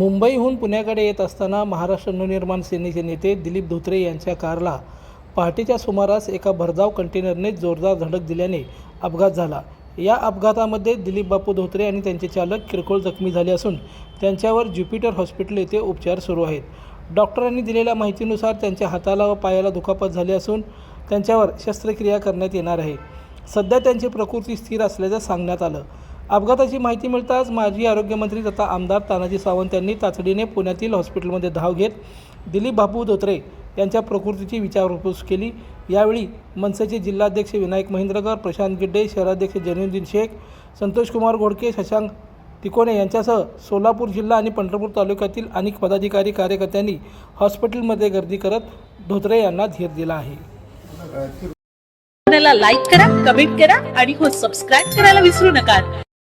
मुंबईहून पुण्याकडे येत असताना महाराष्ट्र नवनिर्माण सेनेचे नेते दिलीप धोत्रे यांच्या कारला पहाटेच्या सुमारास एका भरधाव कंटेनरने जोरदार धडक दिल्याने अपघात झाला। या अपघातामध्ये दिलीप बापू धोत्रे आणि त्यांचे चालक किरकोळ जखमी झाले असून त्यांच्यावर ज्युपिटर हॉस्पिटल येथे उपचार सुरू आहेत। डॉक्टरांनी दिलेल्या माहितीनुसार त्यांच्या हाताला व पायाला दुखापत झाली असून त्यांच्यावर शस्त्रक्रिया करण्यात येणार आहे। सध्या त्यांची प्रकृती स्थिर असल्याचे सांगण्यात आलं। अपघाताची माहिती मिळताच माजी आरोग्यमंत्री तथा आमदार तानाजी सावंत यांनी तातडीने पुण्यातील हॉस्पिटलमध्ये धाव घेत दिलीप बापू धोत्रे यांच्या प्रकृतीची विचारपूस केली। यावेळी मनसेचे जिल्हाध्यक्ष विनायक महेंद्रकर, प्रशांत गिड्डे, शहराध्यक्ष जैनुद्दीन शेख, संतोष कुमार घोडके, शशांक तिकोणे यांच्यासह सोलापूर जिल्हा आणि पंढरपूर तालुक्यातील अनेक पदाधिकारी कार्यकर्त्यांनी हॉस्पिटलमध्ये गर्दी करत धोत्रे यांना धीर दिला आहे। लाईक करा, कमेंट करा आणि सबस्क्राइब करायला विसरू नका।